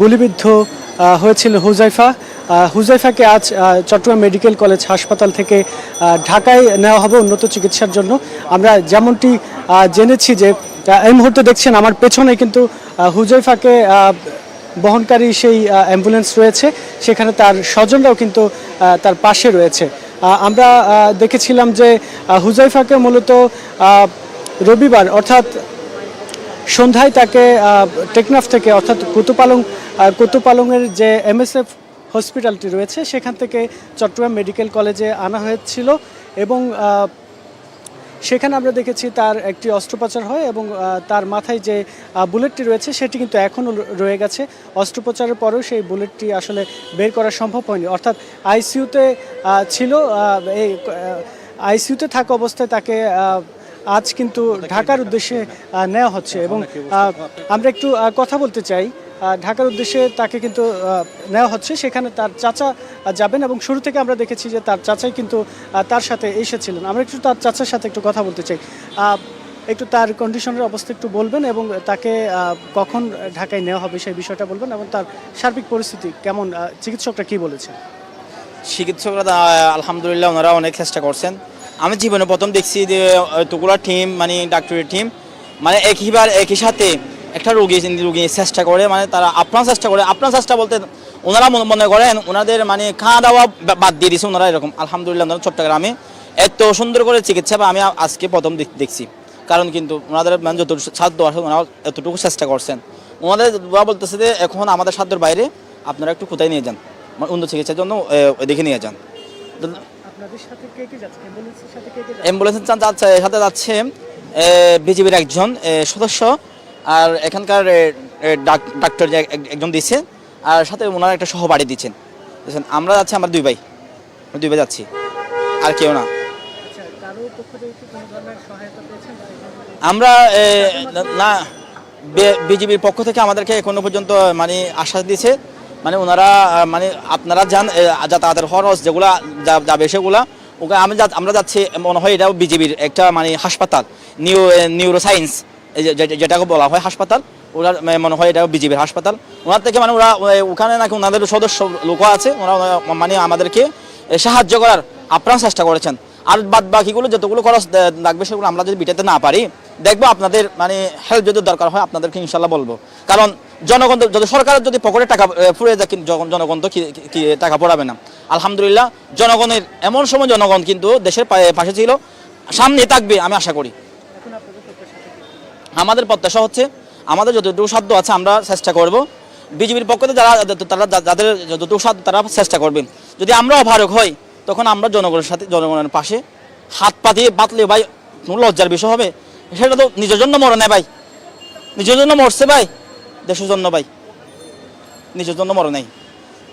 গুলিবিদ্ধ হয়েছিল হুজাইফা। হুজাইফাকে আজ চট্টগ্রাম মেডিকেল কলেজ হাসপাতাল থেকে ঢাকায় নেওয়া হবে উন্নত চিকিৎসার জন্য। আমরা যেমনটি জেনেছি যে এই মুহূর্তে দেখছেন আমার পেছনে কিন্তু হুজাইফাকে বহনকারী সেই অ্যাম্বুলেন্স রয়েছে, সেখানে তার স্বজনরাও কিন্তু তার পাশে রয়েছে। আমরা দেখেছিলাম যে হুজাইফাকে মূলত রবিবার অর্থাৎ সন্ধ্যায় তাকে টেকনাফ থেকে অর্থাৎ কুতুপালংয়ের যে এমএসএফ হসপিটালটি রয়েছে সেখান থেকে চট্টগ্রাম মেডিকেল কলেজে আনা হয়েছিল এবং সেখানে আমরা দেখেছি তার একটি অস্ত্রোপচার হয় এবং তার মাথায় যে বুলেটটি রয়েছে সেটি কিন্তু এখনও রয়ে গেছে। অস্ত্রোপচারের পরেও সেই বুলেটটি আসলে বের করা সম্ভব হয়নি, অর্থাৎ আইসিইউতে ছিল। এই আইসিইউতে থাকা অবস্থায় তাকে আজ কিন্তু ঢাকার উদ্দেশ্যে নেওয়া হচ্ছে এবং আমরা একটু কথা বলতে চাই। ঢাকার উদ্দেশ্যে তাকে কিন্তু নেওয়া হচ্ছে, সেখানে তার চাচা যাবেন এবং শুরু থেকে আমরা দেখেছি যে তার চাচাই কিন্তু তার সাথে এসেছিলেন। আমরা একটু তার চাচার সাথে একটু কথা বলতে চাই। একটু তার কন্ডিশনের অবস্থা একটু বলবেন এবং তাকে কখন ঢাকায় নেওয়া হবে সেই বিষয়টা বলবেন এবং তার সার্বিক পরিস্থিতি কেমন, চিকিৎসকরা কি বলেছেন? চিকিৎসকরা আলহামদুলিল্লাহ ওনারা অনেক চেষ্টা করছেন। আমি জীবনে প্রথম দেখছি যে এতগুলো টিম মানে ডাক্তারের টিম মানে একই সাথে একটা রোগী চেষ্টা করে, মানে তারা আপনার চেষ্টা বলতে ওনারা মনে করেন ওনাদের মানে খাওয়া দাওয়া বাদ দিয়ে দিয়েছে ওনারা এরকম। আলহামদুলিল্লাহ ওনারা চট্টগ্রামে এত সুন্দর করে চিকিৎসা আমি আজকে প্রথম দেখছি। কারণ কিন্তু ওনাদের মানে যতটুকু সাধ্য আছে ওনারা এতটুকু চেষ্টা করছেন। ওনাদের বলতেছে যে এখন আমাদের সাধ্যের বাইরে আপনারা একটু কোথায় নিয়ে যান, মানে উন্নত চিকিৎসার জন্য দেখে নিয়ে যান। অ্যাম্বুলেন্সের সাথে যাচ্ছে বিজিবির একজন সদস্য আর এখানকার ডাক্তার একজন দিচ্ছে আর সাথে ওনারা একটা সহপাঠী দিচ্ছেন। আমরা যাচ্ছি, আমরা দুই ভাই যাচ্ছি, আর কেউ না। আমরা না, বিজিবির পক্ষ থেকে আমাদেরকে এখনো পর্যন্ত মানে আশ্বাস দিয়েছে, মানে ওনারা মানে আপনারা যান, যাতায়াতের খরচ যেগুলা যাবে সেগুলা ওকে আমরা যাচ্ছি। মনে হয় এটাও বিজিবির একটা মানে হাসপাতাল, নিউরো সায়েন্স যেটাকে বলা হয় হাসপাতাল, ওরা মনে হয় এটাও বিজিবির হাসপাতাল। ওনার থেকে মানে ওরা ওখানে নাকি ওনাদের সদস্য লোক আছে, ওরা মানে আমাদেরকে সাহায্য করার আপ্রাণ চেষ্টা করেছেন। আর বাদ বাকিগুলো যতগুলো খরচ লাগবে সেগুলো আমরা যদি বিটাতে না পারি দেখবো আপনাদের মানে হেল্প যদি দরকার হয় আপনাদেরকে ইনশাল্লাহ বলবো। কারণ জনগণ যদি সরকারের যদি পকেটে টাকা ফুরে যায় কিন্তু জনগণ তো কি টাকা পড়াবে না। আলহামদুলিল্লাহ জনগণের এমন সময় জনগণ কিন্তু দেশের পাশে ছিল, সামনে থাকবে আমি আশা করি। আমাদের প্রত্যাশা হচ্ছে আমাদের যতটুকু সাধ্য আছে আমরা চেষ্টা করব। বিজেপির পক্ষ থেকে যাদের যতটুকু সাধ্য তারা চেষ্টা করবেন। যদি আমরা অপারগ হই তখন আমরা জনগণের পাশে হাত পাতিয়ে বাতলে ভাই কোনো লজ্জার বিষয় হবে? সেটা তো নিজের জন্য মরে নেই ভাই, নিজের জন্য মরছে ভাই, দেশের জন্য ভাই, নিজের জন্য মরে নেই।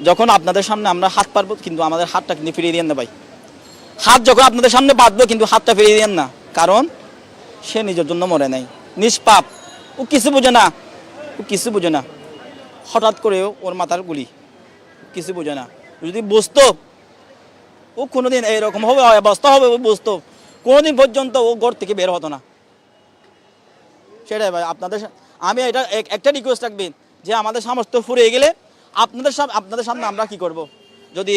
যখন আপনাদের সামনে আমরা হাত পারবো কিন্তু আমাদের হাতটা কিন্তু ফিরিয়ে দিয়েন না ভাই। হাত যখন আপনাদের সামনে বাঁধবো কিন্তু হাতটা ফিরিয়ে দিয়েন না, কারণ সে নিজের জন্য মরে নাই, নিষ্পাপ। ও কিছু বোঝে না, হঠাৎ করে ওর মাথার গুলি, কিছু বোঝে না। যদি বুঝতো ও কোনোদিন এইরকম হবে অবস্থা হবে, ও বুঝতো কোনোদিন পর্যন্ত ও ঘর থেকে বের হতো না। সেটাই ভাই আমি এটা একটা রিকোয়েস্ট রাখবেন যে আমাদের সামর্থ্য ফুরিয়ে গেলে আপনাদের সামনে আমরা কি করব, যদি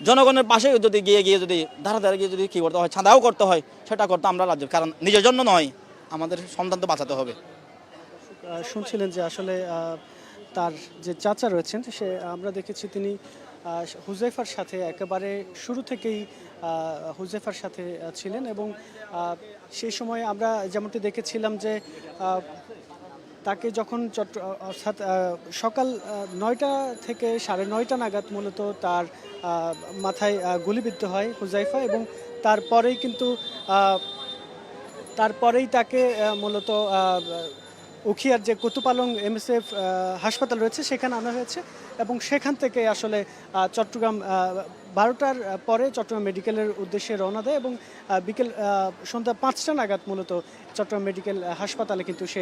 জনগণের পাশে যদি গিয়ে যদি ধারে গিয়ে যদি কী করতে হয়, ছাঁদাও করতে হয় সেটা করতে আমরা রাজি, কারণ নিজের জন্য নয়, আমাদের সন্তান তো বাঁচাতে হবে। শুনছিলেন যে আসলে তার যে চাচা রয়েছেন সে আমরা দেখেছি তিনি হুজাইফার সাথে একেবারে শুরু থেকেই হুজাইফার সাথে ছিলেন এবং সেই সময় আমরা যেমনটি দেখেছিলাম যে তাকে যখন অর্থাৎ সকাল 9টা থেকে 9:30 নাগাদ মূলত তার মাথায় গুলিবিদ্ধ হয় হুজাইফা এবং তারপরেই তাকে মূলত উখিয়ার যে কুতুপালং এমএসএফ হাসপাতাল রয়েছে সেখানে আনা হয়েছে এবং সেখান থেকে আসলে চট্টগ্রাম 12টার পরে চট্টগ্রাম মেডিকেলের উদ্দেশ্যে রওনা দেয় এবং সন্ধ্যা 5টা নাগাদ মূলত চট্টগ্রাম মেডিকেল হাসপাতালে কিন্তু সে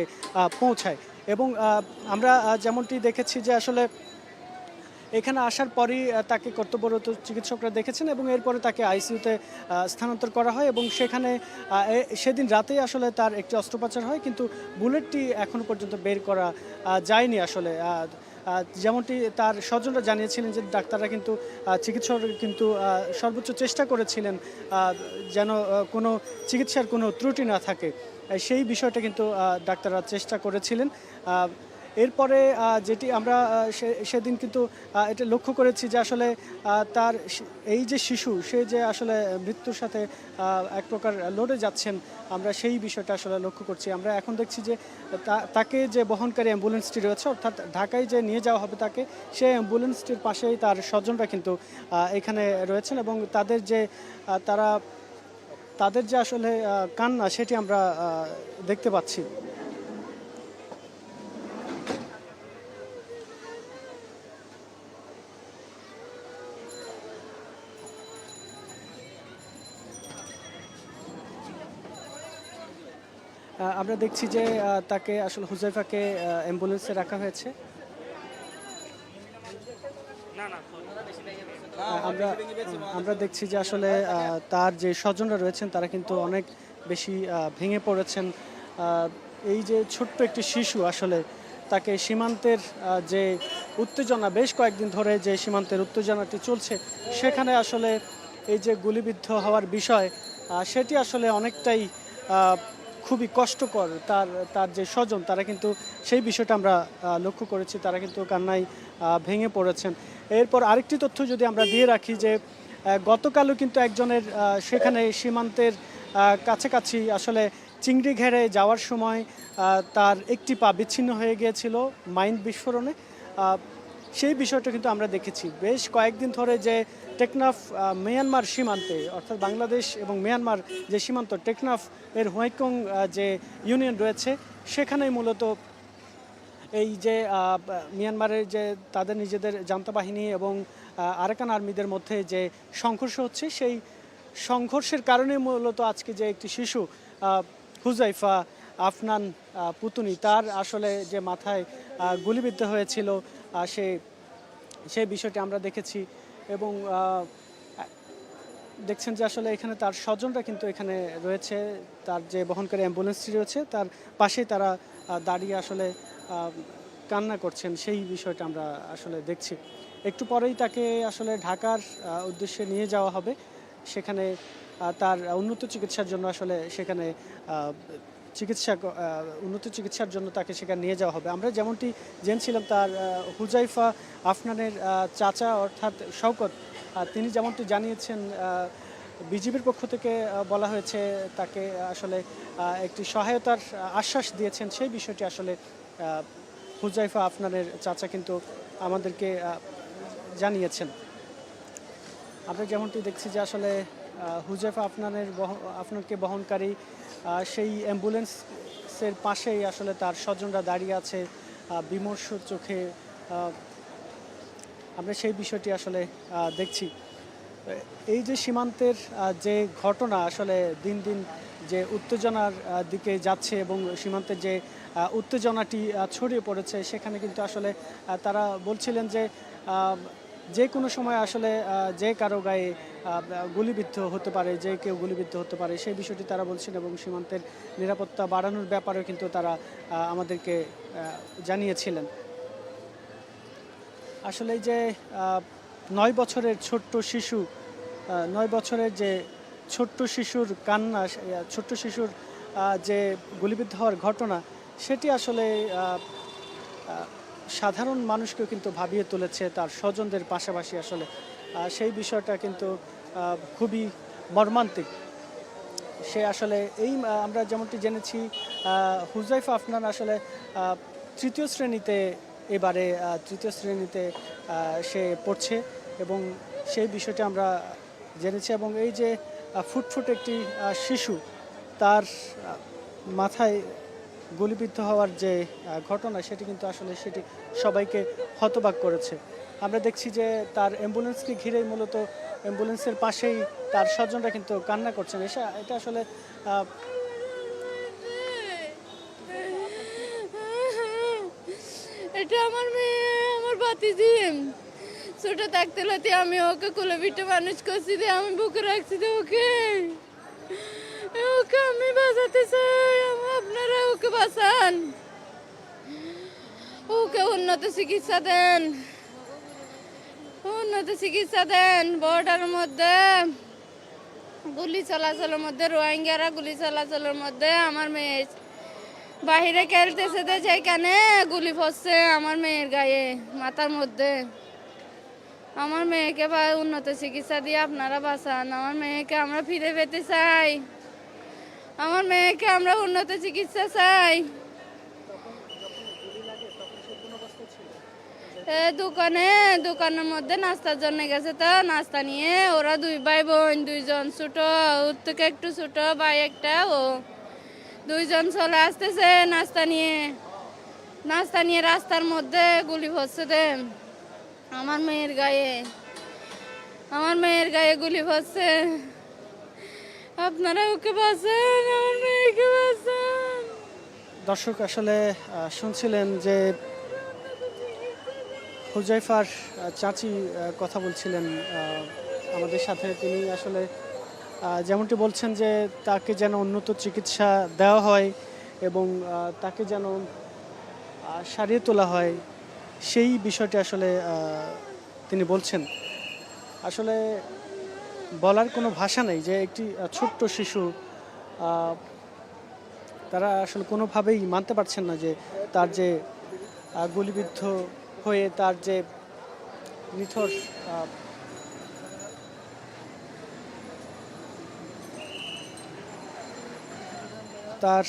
পৌঁছায় এবং আমরা যেমনটি দেখেছি যে আসলে এখানে আসার পরই তাকে কর্তব্যরত চিকিৎসকরা দেখেছেন এবং এরপরে তাকে আইসিইউতে স্থানান্তর করা হয় এবং সেখানে সেদিন রাতেই আসলে তার একটি অস্ত্রোপচার হয়, কিন্তু বুলেটটি এখনও পর্যন্ত বের করা যায়নি আসলে। যেমনটি তার স্বজনরা জানিয়েছিলেন যে ডাক্তাররা কিন্তু চিকিৎসক কিন্তু সর্বোচ্চ চেষ্টা করেছিলেন যেন কোনো চিকিৎসার কোনো ত্রুটি না থাকে, সেই বিষয়টা কিন্তু ডাক্তাররা চেষ্টা করেছিলেন। এরপরে যেটি আমরা সেদিন কিন্তু এটা লক্ষ্য করেছি যে আসলে তার এই যে শিশু সে যে আসলে মৃত্যুর সাথে এক প্রকার লড়ে যাচ্ছেন, আমরা সেই বিষয়টা আসলে লক্ষ্য করছি। আমরা এখন দেখছি যে তাকে যে বহনকারী অ্যাম্বুলেন্সটি রয়েছে, অর্থাৎ ঢাকায় যে নিয়ে যাওয়া হবে তাকে, সেই অ্যাম্বুলেন্সটির পাশেই তার স্বজনরা কিন্তু এখানে রয়েছেন এবং তাদের যে আসলে কান্না সেটি আমরা দেখতে পাচ্ছি। আমরা দেখছি যে তাকে আসলে হুজাইফাকে অ্যাম্বুলেন্সে রাখা হয়েছে। আমরা দেখছি যে আসলে তার যে স্বজনরা রয়েছেন তারা কিন্তু অনেক বেশি ভেঙে পড়েছেন। এই যে ছোট্ট একটি শিশু, আসলে তাকে সীমান্তের যে উত্তেজনা, বেশ কয়েকদিন ধরে যে সীমান্তের উত্তেজনাটি চলছে, সেখানে আসলে এই যে গুলিবিদ্ধ হওয়ার বিষয়, সেটি আসলে অনেকটাই খুবই কষ্টকর। তার যে স্বজন তারা কিন্তু সেই বিষয়টা আমরা লক্ষ্য করেছি, তারা কিন্তু কান্নায় ভেঙে পড়েছেন। এরপর আরেকটি তথ্য যদি আমরা দিয়ে রাখি যে গতকালও কিন্তু একজনের সেখানে সীমান্তের কাছাকাছি আসলে চিংড়ি ঘেরে যাওয়ার সময় তার একটি পা বিচ্ছিন্ন হয়ে গিয়েছিল মাইন বিস্ফোরণে। সেই বিষয়টা কিন্তু আমরা দেখেছি বেশ কয়েকদিন ধরে যে টেকনাফ মিয়ানমার সীমান্তে, অর্থাৎ বাংলাদেশ এবং মিয়ানমার যে সীমান্ত, টেকনাফ এর হুয়াইকং যে ইউনিয়ন রয়েছে, সেখানেই মূলত এই যে মিয়ানমারের যে তাদের নিজেদের জান্তা বাহিনী এবং আরাকান আর্মিদের মধ্যে যে সংঘর্ষ হচ্ছে, সেই সংঘর্ষের কারণে মূলত আজকে যে একটি শিশু হুজাইফা আফনান পুতুনি, তার আসলে যে মাথায় গুলিবিদ্ধ হয়েছিল, সেই বিষয়টি আমরা দেখেছি। এবং দেখছেন যে আসলে এখানে তার স্বজনরা কিন্তু এখানে রয়েছে, তার যে বহনকারী অ্যাম্বুলেন্সটি রয়েছে তার পাশেই তারা দাঁড়িয়ে আসলে কান্না করছেন, সেই বিষয়টা আমরা আসলে দেখছি। একটু পরেই তাকে আসলে ঢাকার উদ্দেশ্যে নিয়ে যাওয়া হবে, সেখানে তার উন্নত চিকিৎসার জন্য আসলে সেখানে উন্নত চিকিৎসার জন্য তাকে সেখানে নিয়ে যাওয়া হবে। আমরা যেমনটি জেনেছিলাম, তার হুজাইফা আফনানের চাচা অর্থাৎ শওকত, তিনি যেমনটি জানিয়েছেন, বিজিবির পক্ষ থেকে বলা হয়েছে তাকে আসলে একটি সহায়তার আশ্বাস দিয়েছেন, সেই বিষয়টি আসলে হুজাইফা আফনানের চাচা কিন্তু আমাদেরকে জানিয়েছেন। আমরা যেমনটি দেখছি যে আসলে হুজাইফা আফনানকে বহনকারী সেই অ্যাম্বুলেন্সের পাশেই আসলে তার স্বজনরা দাঁড়িয়ে আছে বিমর্ষ চোখে। আমরা সেই বিষয়টি আসলে দেখছি। এই যে সীমান্তের যে ঘটনা, আসলে দিন দিন যে উত্তেজনার দিকে যাচ্ছে এবং সীমান্তের যে উত্তেজনাটি ছড়িয়ে পড়েছে, সেখানে কিন্তু আসলে তারা বলছিলেন যে কোনো সময় আসলে যে কারো গায়ে গুলিবিদ্ধ হতে পারে, যে কেউ গুলিবিদ্ধ হতে পারে, সেই বিষয়টি তারা বলছেন এবং সীমান্তের নিরাপত্তা বাড়ানোর ব্যাপারেও কিন্তু তারা আমাদেরকে জানিয়েছিলেন। আসলে যে 9 বছরের ছোট্ট শিশু, 9 বছরের যে ছোট্ট শিশুর কান্না, ছোট্ট শিশুর যে গুলিবিদ্ধ হওয়ার ঘটনা, সেটি আসলে সাধারণ মানুষকেও কিন্তু ভাবিয়ে তুলেছে, তার স্বজনদের পাশাপাশি আসলে সেই বিষয়টা কিন্তু খুবই মর্মান্তিক। সে আসলে আমরা যেমনটি জেনেছি, হুজাইফা আফনান আসলে তৃতীয় শ্রেণীতে সে পড়ছে এবং সেই বিষয়টি আমরা জেনেছি। এবং এই যে ফুটফুট একটি শিশু, তার মাথায় গুলিবিদ্ধ হওয়ার যে ঘটনা, সেটি কিন্তু আসলে সেটি সবাইকে হতবাক করেছে। আমরা দেখছি যে তার অ্যাম্বুলেন্সকে ঘিরেই মূলত অ্যাম্বুলেন্সের পাশেই তার স্বজনরা কিন্তু কান্না করছেন। এটা আসলে এটা আমার মেয়ে, আমার ভাতিজি। ছোট থাকতে লাতে আমি ওকে কোলে পিঠে মানুষ করছি, আমি বুকে রাখছি, ওকে আমি বাঁচাতে চাই, আপনারা ওকে বাঁচান। ওকে উন্নত চিকিৎসা দেন, উন্নত চিকিৎসা দেন। বর্ডারের মধ্যে গুলি চলাচলের মধ্যে, রোহিঙ্গারা গুলি চলাচলের মধ্যে আমার মেয়ে বাহিরে খেলতেছে, যেখানে গুলি পড়ছে আমার মেয়ের গায়ে, মাথার মধ্যে। আমার মেয়েকে উন্নত চিকিৎসা দিয়ে আপনারা বাঁচান। আমার মেয়েকে আমরা ফিরে পেতে চাই, আমার মেয়েকে আমরা উন্নত চিকিৎসা চাই। দোকানের মধ্যে নাস্তার জন্য গেছে, তো নাস্তা নিয়ে ওরা দুই ভাই বোন, দুইজন ছোট, ওর থেকে একটু ছোট ভাই একটা, ও দুইজন চলে আসতেছে নাস্তা নিয়ে রাস্তার মধ্যে গুলি পড়ছে দেন আমার মেয়ের গায়ে গুলি পড়ছে। আপনারা ওকে বাঁচান, আমার মেয়েকে বাঁচান। দর্শক আসলে শুনছিলেন যে হুজাইফার চাচি কথা বলছিলেন আমাদের সাথে। তিনি আসলে যেমনটি বলছেন যে তাকে যেন উন্নত চিকিৎসা দেওয়া হয় এবং তাকে যেন সারিয়ে তোলা হয়, সেই বিষয়টি আসলে তিনি বলছেন। আসলে বলার কোনো ভাষা নেই যে একটি ছোট্ট শিশু, তারা আসলে কোনোভাবেই মানতে পারছেন না যে তার যে গুলিবিদ্ধ হয়ে তার যে নিথর তার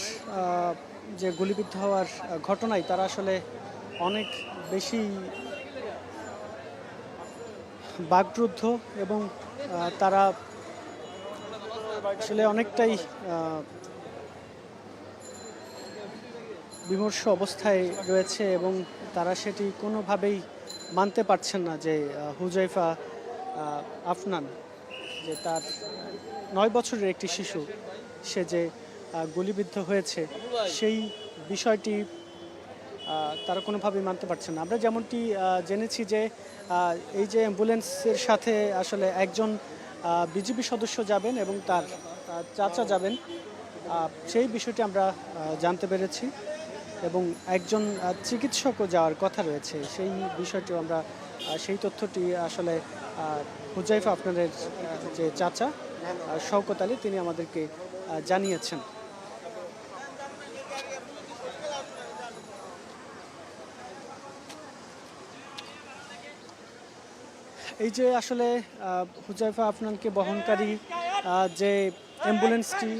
যে গুলিবিদ্ধ হওয়ার ঘটনায় তারা আসলে অনেক বেশি বাকরুদ্ধ এবং তারা আসলে অনেকটাই বিমর্ষ অবস্থায় রয়েছে এবং তারা সেটি কোনোভাবেই মানতে পারছেন না যে হুজাইফা আফনান, যে তার 9 বছরের একটি শিশু, সে যে গুলিবিদ্ধ হয়েছে, সেই বিষয়টি তারা কোনোভাবেই মানতে পারছেন না। আমরা যেমনটি জেনেছি যে এই যে অ্যাম্বুলেন্সের সাথে আসলে একজন বিজিবি সদস্য যাবেন এবং তার চাচা যাবেন, সেই বিষয়টি আমরা জানতে পেরেছি এবং একজন চিকিৎসকও যাওয়ার কথা রয়েছে, সেই বিষয়টিও আমরা, সেই তথ্যটি আসলে হুজাইফা আফনানের যে চাচা শওকত আলী তিনি আমাদেরকে জানিয়েছেন। এই যে আসলে হুজাইফা আফনানকে বহনকারী যে অ্যাম্বুলেন্সটি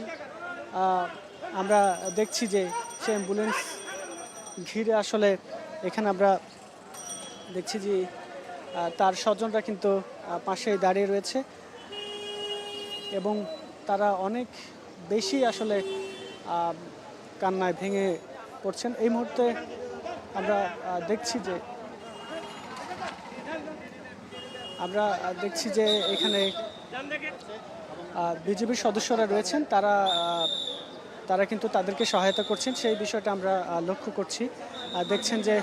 আমরা দেখছি যে সে অ্যাম্বুলেন্স ঘিরে আসলে এখানে আমরা দেখছি যে তার স্বজনরা কিন্তু পাশেই দাঁড়িয়ে রয়েছে এবং তারা অনেক বেশি আসলে কান্নায় ভেঙে পড়ছেন। এই মুহূর্তে আমরা দেখছি যে এখানে বিজেপির সদস্যরা রয়েছেন, তারা কিন্তু তাদেরকে সহায়তা করছেন, সেই বিষয়টা আমরা লক্ষ্য করছি। দেখছেন যে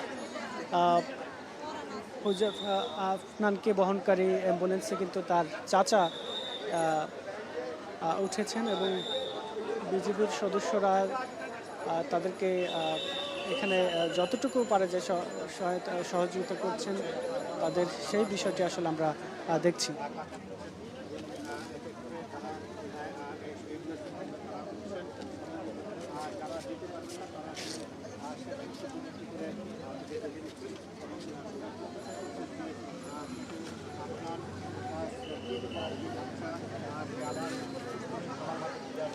হুজাইফা আফনানকে বহনকারী অ্যাম্বুলেন্সে কিন্তু তার চাচা উঠেছেন এবং বিজেপির সদস্যরা তাদেরকে এখানে যতটুকু পারে যে সহযোগিতা করছেন তাদের, সেই বিষয়টি আসলে আমরা দেখছি।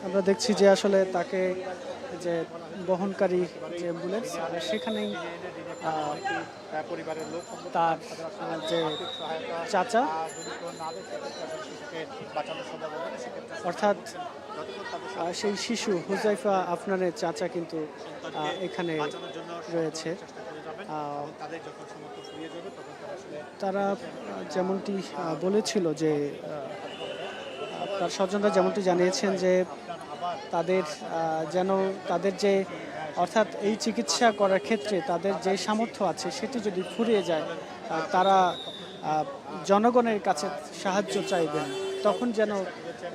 আমরা দেখছি যে আসলে তাকে যে বহনকারী যে অ্যাম্বুলেন্স সেখানেই তার যে চাচা, অর্থাৎ সেই শিশু হুজাইফা আফনানের চাচা কিন্তু এখানে রয়েছে। তারা যেমনটি বলেছিল যে তার স্বজনরা যেমনটি জানিয়েছেন যে তাদের যেন তাদের যে, অর্থাৎ এই চিকিৎসা করার ক্ষেত্রে তাদের যে সামর্থ্য আছে সেটি যদি ফুরিয়ে যায় তারা জনগণের কাছে সাহায্য চাইবেন, তখন যেন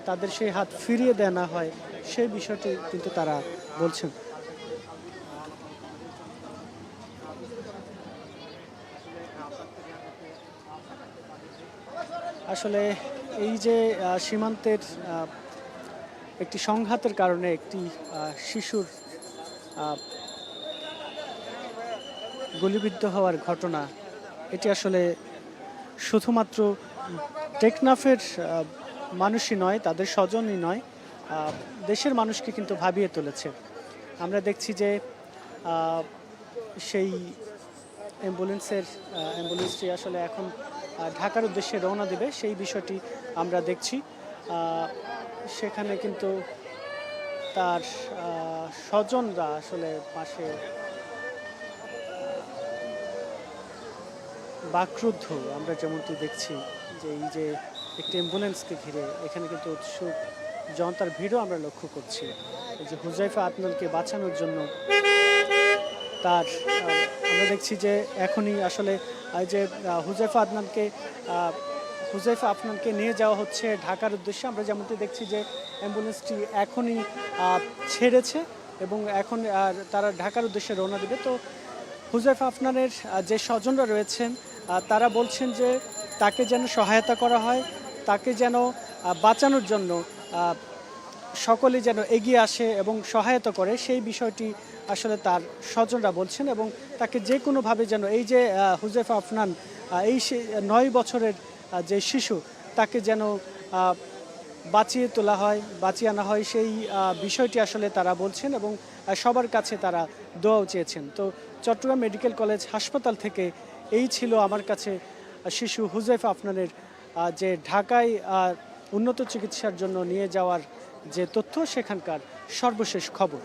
তাদের সেই হাত ফিরিয়ে দেওয়া না হয়, সেই বিষয়টি কিন্তু তারা বলছেন। আসলে এই যে সীমান্তের একটি সংঘাতের কারণে একটি শিশুর গুলিবিদ্ধ হওয়ার ঘটনা, এটি আসলে শুধুমাত্র টেকনাফের মানুষই নয়, তাদের স্বজনই নয়, দেশের মানুষকে কিন্তু ভাবিয়ে তুলেছে। আমরা দেখছি যে সেই অ্যাম্বুলেন্সটি আসলে এখন ঢাকার উদ্দেশ্যে রওনা দেবে, সেই বিষয়টি আমরা দেখছি। সেখানে কিন্তু তার স্বজনরা আসলে পাশে বাকরুদ্ধ। আমরা যেমনটি দেখছি যে এই যে একটি অ্যাম্বুলেন্সকে ঘিরে এখানে কিন্তু উৎসুক জনতার ভিড়ও আমরা লক্ষ্য করছি। এই যে হুজাইফা আদনানকে বাঁচানোর জন্য তার আমরা দেখছি যে এখনই আসলে এই যে হুজাইফা আফনানকে নিয়ে যাওয়া হচ্ছে ঢাকার উদ্দেশ্যে। আমরা যেমনটি দেখছি যে অ্যাম্বুলেন্সটি এখনই ছেড়েছে এবং এখন তারা ঢাকার উদ্দেশ্যে রওনা দেবে। তো হুজাইফা আফনানের যে স্বজনরা রয়েছেন তারা বলছেন যে তাকে যেন সহায়তা করা হয়, তাকে যেন বাঁচানোর জন্য সকলেই যেন এগিয়ে আসে এবং সহায়তা করে, সেই বিষয়টি আসলে তার স্বজনরা বলছেন। এবং তাকে যে কোনোভাবে যেন এই যে হুজাইফা আফনান এই 9 বছরের যে শিশু, তাকে যেন বাঁচিয়ে তোলা হয়, বাঁচিয়ে আনা হয়, সেই বিষয়টি আসলে তারা বলছেন এবং সবার কাছে তারা দোয়াও চেয়েছেন। তো চট্টগ্রাম মেডিকেল কলেজ হাসপাতাল থেকে এই ছিল আমার কাছে শিশু হুজাইফা আফনানের যে ঢাকায় উন্নত চিকিৎসার জন্য নিয়ে যাওয়ার যে তথ্য, সেখানকার সর্বশেষ খবর।